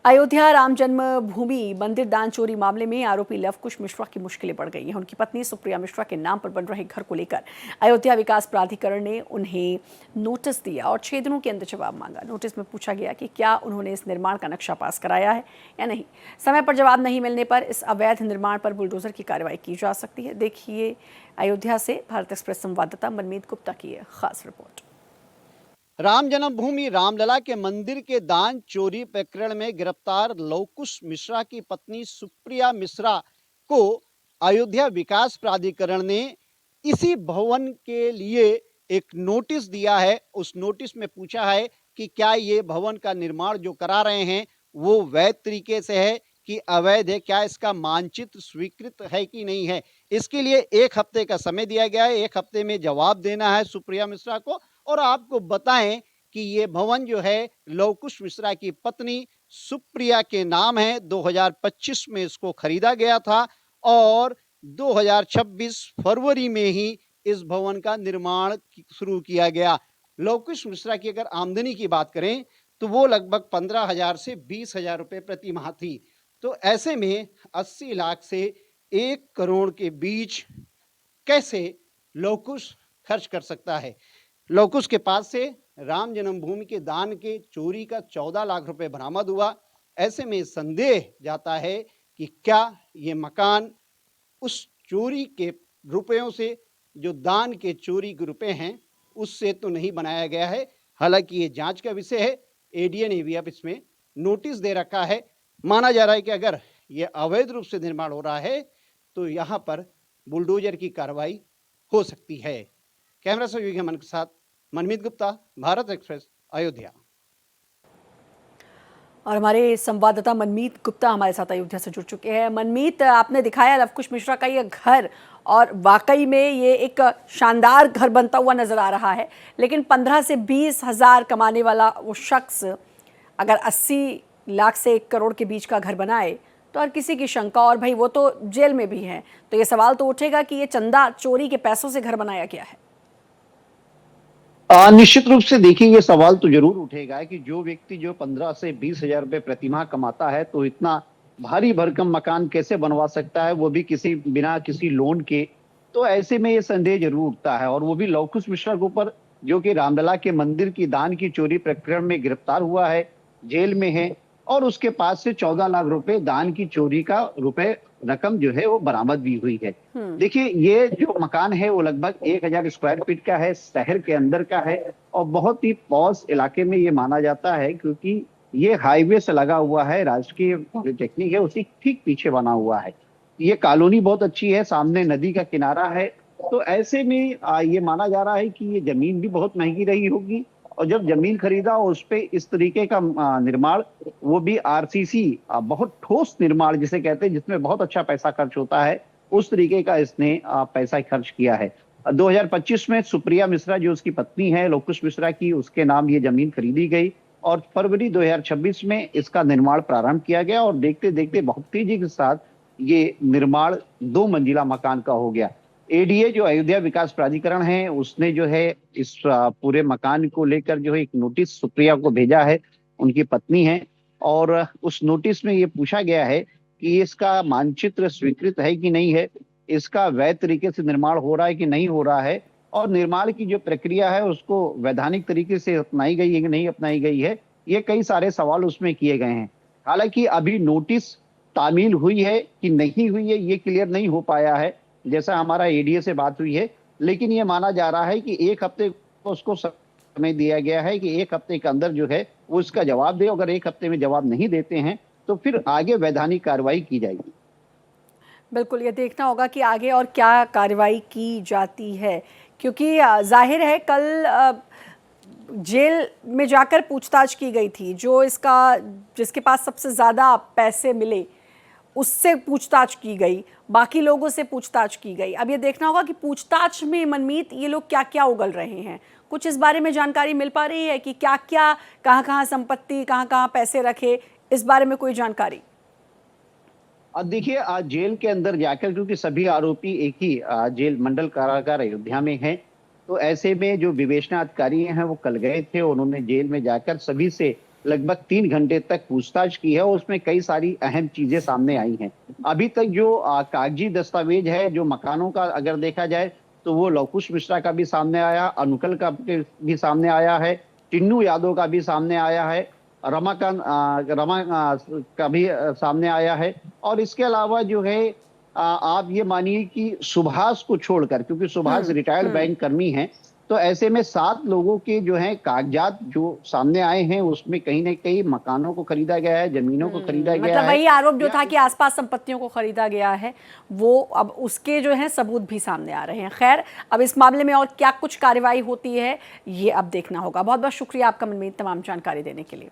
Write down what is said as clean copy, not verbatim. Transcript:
अयोध्या राम जन्मभूमि मंदिर दान चोरी मामले में आरोपी लवकुश मिश्रा की मुश्किलें बढ़ गई हैं। उनकी पत्नी सुप्रिया मिश्रा के नाम पर बन रहे घर को लेकर अयोध्या विकास प्राधिकरण ने उन्हें नोटिस दिया और 6 दिनों के अंदर जवाब मांगा। नोटिस में पूछा गया कि क्या उन्होंने इस निर्माण का नक्शा पास कराया है या नहीं। समय पर जवाब नहीं मिलने पर इस अवैध निर्माण पर बुलडोजर की कार्रवाई की जा सकती है। देखिए अयोध्या से भारत एक्सप्रेस संवाददाता मनमीत गुप्ता की यह खास रिपोर्ट। राम जन्मभूमि रामलला के मंदिर के दान चोरी प्रकरण में गिरफ्तार लवकुश मिश्रा की पत्नी सुप्रिया मिश्रा को अयोध्या विकास प्राधिकरण ने इसी भवन के लिए एक नोटिस दिया है। उस नोटिस में पूछा है कि क्या ये भवन का निर्माण जो करा रहे हैं वो वैध तरीके से है कि अवैध है, क्या इसका मानचित्र स्वीकृत है कि नहीं है। इसके लिए 1 हफ्ते का समय दिया गया है। 1 हफ्ते में जवाब देना है सुप्रिया मिश्रा को। और आपको बताएं कि ये भवन जो है लवकुश मिश्रा की पत्नी सुप्रिया के नाम है। 2025 में इसको खरीदा गया था और 2026 फरवरी में ही इस भवन का निर्माण शुरू किया गया। लवकुश मिश्रा की अगर आमदनी की बात करें तो वो लगभग 15,000 से 20,000 रुपए प्रति माह थी। तो ऐसे में 80 लाख से 1 करोड़ के बीच कैसे लवकुश खर्च कर सकता है। लवकुश के पास से राम जन्मभूमि के दान के चोरी का 14 लाख रुपए बरामद हुआ। ऐसे में संदेह जाता है कि क्या ये मकान उस चोरी के रुपयों से, जो दान के चोरी के रुपए हैं, उससे तो नहीं बनाया गया है। हालांकि ये जांच का विषय है। एडीए ने भी अब इसमें नोटिस दे रखा है। माना जा रहा है कि अगर ये अवैध रूप से निर्माण हो रहा है तो यहाँ पर बुलडोजर की कार्रवाई हो सकती है। कैमरा सहयोगी अमन के साथ मनमीत गुप्ता, भारत एक्सप्रेस, अयोध्या। और हमारे संवाददाता मनमीत गुप्ता हमारे साथ अयोध्या से जुड़ चुके हैं। मनमीत, आपने दिखाया लवकुश मिश्रा का ये घर और वाकई में ये एक शानदार घर बनता हुआ नजर आ रहा है, लेकिन 15 से 20 हजार कमाने वाला वो शख्स अगर 80 लाख से 1 करोड़ के बीच का घर बनाए तो हर किसी की शंका, और भाई वो तो जेल में भी हैं, तो ये सवाल तो उठेगा कि ये चंदा चोरी के पैसों से घर बनाया गया है। निश्चित रूप से देखिए, ये सवाल तो जरूर उठेगा कि जो व्यक्ति जो 15 से 20,000 रुपए प्रतिमाह कमाता है तो इतना भारी भरकम मकान कैसे बनवा सकता है, वो भी बिना किसी लोन के। तो ऐसे में ये संदेह जरूर उठता है। और वो भी लवकुश मिश्रा के ऊपर, जो कि रामलला के मंदिर की दान की चोरी प्रकरण में गिरफ्तार हुआ है, जेल में है, और उसके पास से 14 लाख रुपए दान की चोरी का रकम जो है वो बरामद भी हुई है। देखिए, ये जो मकान है वो लगभग 1,000 स्क्वायर फीट का है, शहर के अंदर का है और बहुत ही पॉश इलाके में ये माना जाता है, क्योंकि ये हाईवे से लगा हुआ है। राजकीय पॉलिटेक्निक है, उसी ठीक पीछे बना हुआ है। ये कॉलोनी बहुत अच्छी है, सामने नदी का किनारा है। तो ऐसे में ये माना जा रहा है कि ये जमीन भी बहुत महंगी रही होगी। और जब जमीन खरीदा और उस पे इस तरीके का निर्माण, वो भी आरसीसी, बहुत ठोस निर्माण जिसे कहते हैं, जिसमें बहुत अच्छा पैसा खर्च होता है, उस तरीके का इसने पैसा खर्च किया है। 2025 में सुप्रिया मिश्रा, जो उसकी पत्नी है लवकुश मिश्रा की, उसके नाम ये जमीन खरीदी गई और फरवरी 2026 में इसका निर्माण प्रारंभ किया गया। और देखते देखते बहुत तेजी के साथ ये निर्माण 2 मंजिला मकान का हो गया। एडीए, जो अयोध्या विकास प्राधिकरण है, उसने जो है इस पूरे मकान को लेकर जो है एक नोटिस सुप्रिया को भेजा है, उनकी पत्नी है। और उस नोटिस में ये पूछा गया है कि इसका मानचित्र स्वीकृत है कि नहीं है, इसका वैध तरीके से निर्माण हो रहा है कि नहीं हो रहा है, और निर्माण की जो प्रक्रिया है उसको वैधानिक तरीके से अपनाई गई है कि नहीं अपनाई गई है। ये कई सारे सवाल उसमें किए गए हैं। हालांकि अभी नोटिस तामील हुई है कि नहीं हुई है, ये क्लियर नहीं हो पाया है, जैसा हमारा एडीए से बात हुई है। लेकिन ये माना जा रहा है कि 1 हफ्ते को उसको समय दिया गया है कि 1 हफ्ते के अंदर जो है वो इसका जवाब दे। अगर 1 हफ्ते में जवाब नहीं देते हैं तो फिर आगे वैधानिक कार्रवाई की जाएगी। बिल्कुल, ये देखना होगा कि आगे और क्या कार्रवाई की जाती है, क्योंकि जाहिर है कल जेल में जाकर पूछताछ की गई थी। जो जिसके पास सबसे ज़्यादा पैसे मिले उससे पूछताछ की गई, बाकी लोगों से पूछताछ की गई। अब ये देखना होगा कि पूछताछ में मनमीत ये लोग क्या क्या उगल रहे हैं। कुछ इस बारे में जानकारी मिल पा रही है कि क्या क्या, कहाँ कहाँ संपत्ति, कहाँ कहाँ पैसे रखे, इस बारे में कोई जानकारी? देखिए, आज जेल के अंदर जाकर, क्योंकि सभी आरोपी एक ही जेल मंडल कारागार अयोध्या में हैं, तो ऐसे में जो विवेचना अधिकारी हैं वो कल गए थे। उन्होंने जेल में जाकर सभी से लगभग 3 घंटे तक पूछताछ की है और उसमें कई सारी अहम चीजें सामने आई हैं। अभी तक जो कागजी दस्तावेज है, जो मकानों का अगर देखा जाए तो वो लवकुश मिश्रा का भी सामने आया, अनुकल का भी सामने आया है, टिन्नू यादव का भी सामने आया है, रमा का भी सामने आया है। और इसके अलावा जो है आप ये मानिए कि सुभाष को छोड़कर, क्योंकि सुभाष रिटायर्ड बैंक कर्मी हैं, तो ऐसे में 7 लोगों के जो है कागजात जो सामने आए हैं, उसमें कहीं ना कहीं मकानों को खरीदा गया है, जमीनों को खरीदा गया मतलब है। वही आरोप जो था कि आसपास संपत्तियों को खरीदा गया है, वो अब उसके जो है सबूत भी सामने आ रहे हैं। खैर, अब इस मामले में और क्या कुछ कार्रवाई होती है ये अब देखना होगा। बहुत बहुत शुक्रिया आपका मनमीत, तमाम जानकारी देने के लिए।